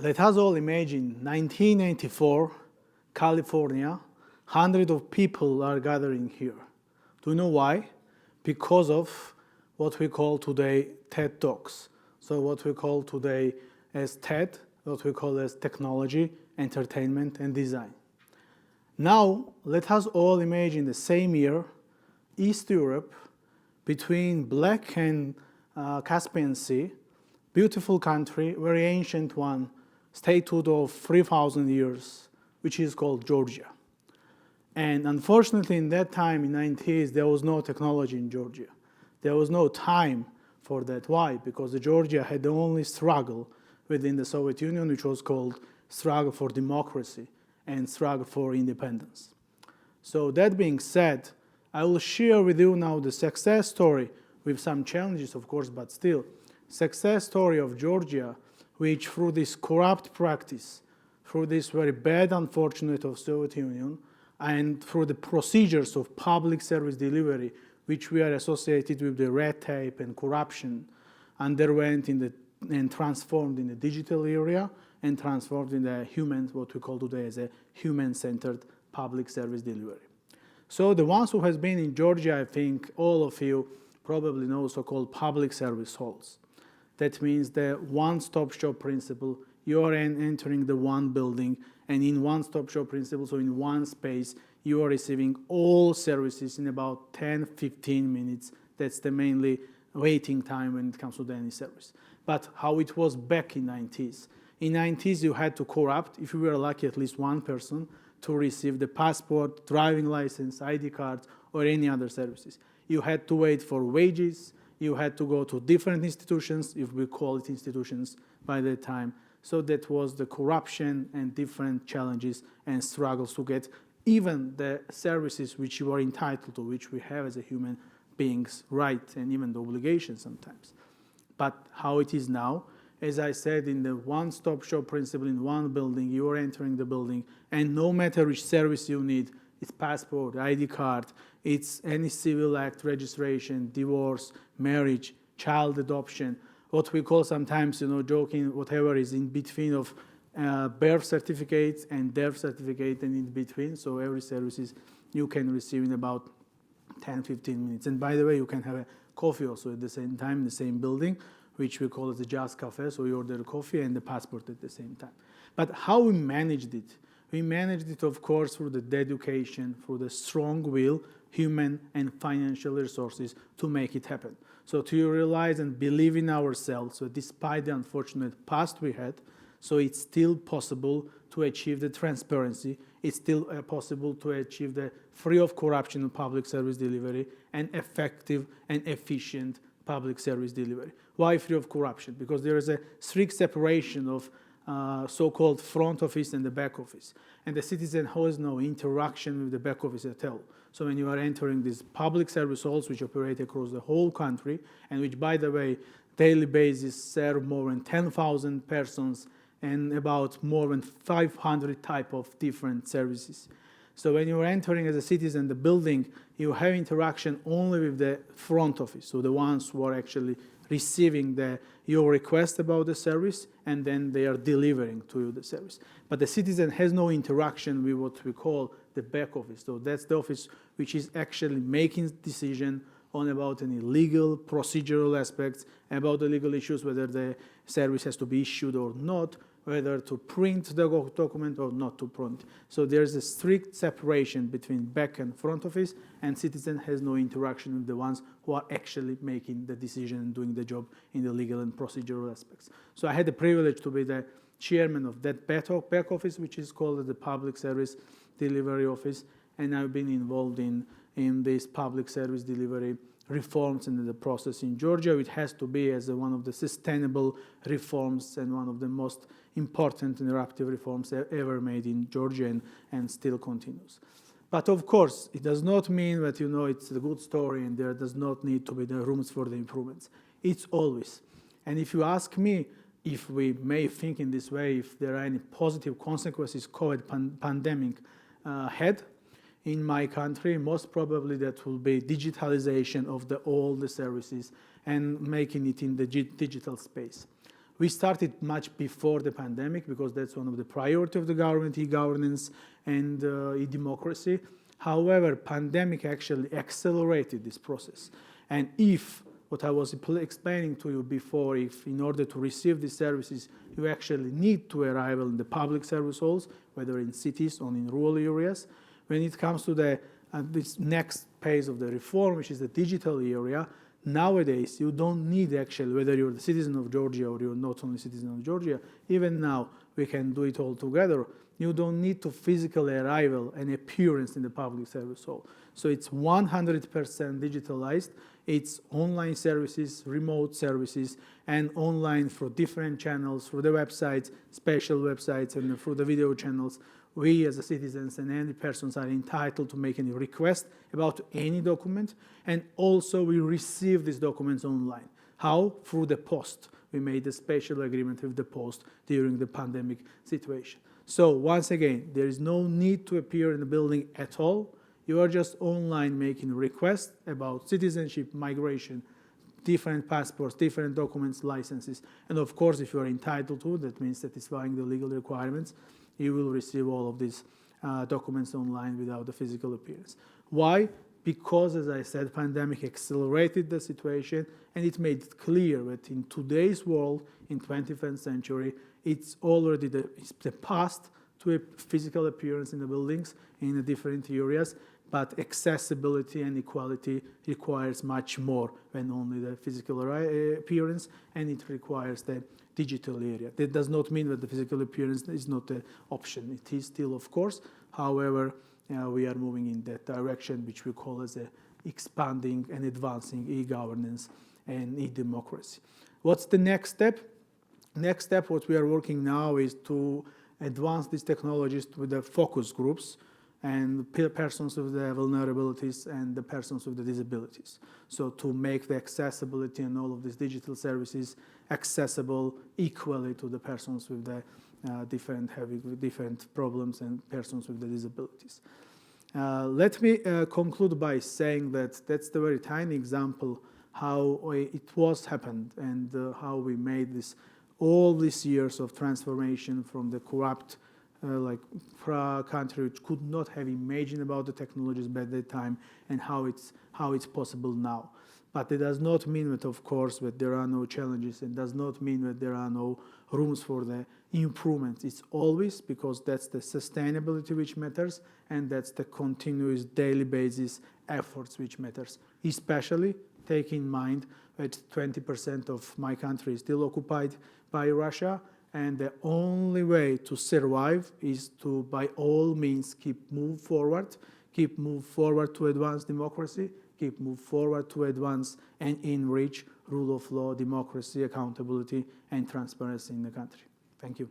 Let us all imagine 1994, California, hundreds of people are gathering here. Do you know why? Because of what we call today TED Talks. So what we call today as TED, what we call as technology, entertainment, and design. Now, let us all imagine the same year, East Europe, between Black and Caspian Sea, beautiful country, very ancient one, statehood of 3,000 years, which is called Georgia. And unfortunately, in that time, in the 90s, there was no technology in Georgia. There was no time for that. Why? Because Georgia had the only struggle within the Soviet Union, which was called struggle for democracy and struggle for independence. So that being said, I will share with you now the success story with some challenges, of course, but still, success story of Georgia, which through this corrupt practice, through this very bad, unfortunate of Soviet Union, and through the procedures of public service delivery, which we are associated with the red tape and corruption, underwent and transformed in the digital area and transformed in the human, what we call today as a human-centered public service delivery. So the ones who has been in Georgia, I think all of you probably know so-called public service halls. That means the one-stop shop principle. You are entering the one building, and in one-stop shop principle, so in one space, you are receiving all services in about 10-15 minutes. That's the mainly waiting time when it comes to any service. But how it was back in 90s. In 90s, you had to corrupt, if you were lucky, at least one person to receive the passport, driving license, ID card, or any other services. You had to wait for wages. You had to go to different institutions, if we call it institutions by that time. So that was the corruption and different challenges and struggles to get even the services which you are entitled to, which we have as a human beings, right, and even the obligation sometimes. But how it is now, as I said, in the one-stop shop principle, in one building, you are entering the building, and no matter which service you need, it's passport, ID card, it's any civil act, registration, divorce, marriage, child adoption, what we call sometimes, joking, whatever is in between of birth certificate and death certificate and in between. So every services you can receive in about 10-15 minutes. And by the way, you can have a coffee also at the same time in the same building, which we call as the Just Cafe. So you order a coffee and the passport at the same time. But how we managed it? We managed it, of course, through the dedication, through the strong will, human and financial resources to make it happen. So to realize and believe in ourselves, so despite the unfortunate past we had, so it's still possible to achieve the transparency, it's still possible to achieve the free of corruption in public service delivery and effective and efficient public service delivery. Why free of corruption? Because there is a strict separation of so-called front office and the back office. And the citizen has no interaction with the back office at all. So when you are entering these public service halls, which operate across the whole country, and which, by the way, daily basis serve more than 10,000 persons and about more than 500 type of different services. So when you are entering as a citizen the building, you have interaction only with the front office, so the ones who are actually receiving your request about the service, and then they are delivering to you the service. But the citizen has no interaction with what we call the back office. So that's the office which is actually making decision on about any legal, procedural aspects, about the legal issues, whether the service has to be issued or not, whether to print the document or not to print. So there's a strict separation between back and front office, and citizen has no interaction with the ones who are actually making the decision and doing the job in the legal and procedural aspects. So I had the privilege to be the chairman of that back office, which is called the Public Service Delivery Office, and I've been involved in this public service delivery reforms in the process in Georgia. It has to be as one of the sustainable reforms and one of the most important and eruptive reforms ever made in Georgia and still continues. But of course, it does not mean that it's a good story and there does not need to be the rooms for the improvements. It's always. And if you ask me if we may think in this way, if there are any positive consequences COVID pandemic had, in my country, most probably that will be digitalization of all the services and making it in the digital space. We started much before the pandemic because that's one of the priority of the government, e-governance and e-democracy. However, pandemic actually accelerated this process. And if, what I was explaining to you before, if in order to receive these services, you actually need to arrive in the public service halls, whether in cities or in rural areas, when it comes to this next phase of the reform, which is the digital area, nowadays, you don't need actually, whether you're the citizen of Georgia or you're not only citizen of Georgia, even now we can do it all together. You don't need to physically arrival and appearance in the public service hall. So it's 100% digitalized. It's online services, remote services, and online through different channels, through the websites, special websites, and through the video channels. We as citizens and any persons are entitled to make any request about any document, and also we receive these documents online. How? Through the post. We made a special agreement with the post during the pandemic situation. So once again, there is no need to appear in the building at all. You are just online making requests about citizenship, migration, different passports, different documents, licenses, and of course, if you are entitled to, that means satisfying the legal requirements, you will receive all of these documents online without the physical appearance. Why? Because, as I said, pandemic accelerated the situation, and it made it clear that in today's world, in 21st century, it's already the past to a physical appearance in the buildings in the different areas, but accessibility and equality requires much more than only the physical appearance, and it requires the digital area. That does not mean that the physical appearance is not an option. It is still, of course. However, we are moving in that direction, which we call as expanding and advancing e-governance and e-democracy. What's the next step? Next step, what we are working now is to advance these technologies with the focus groups and persons with the vulnerabilities and the persons with the disabilities. So to make the accessibility and all of these digital services accessible equally to the persons with the different problems and persons with the disabilities. Let me conclude by saying that that's the very tiny example how it was happened and how we made this all these years of transformation from the corrupt country which could not have imagined about the technologies by that time and how it's possible now. But it does not mean that, of course, that there are no challenges. It does not mean that there are no rooms for the improvements. It's always because that's the sustainability which matters, and that's the continuous daily basis efforts which matters, especially take in mind that 20% of my country is still occupied by Russia, and the only way to survive is to, by all means, keep move forward to advance democracy, keep move forward to advance and enrich rule of law, democracy, accountability, and transparency in the country. Thank you.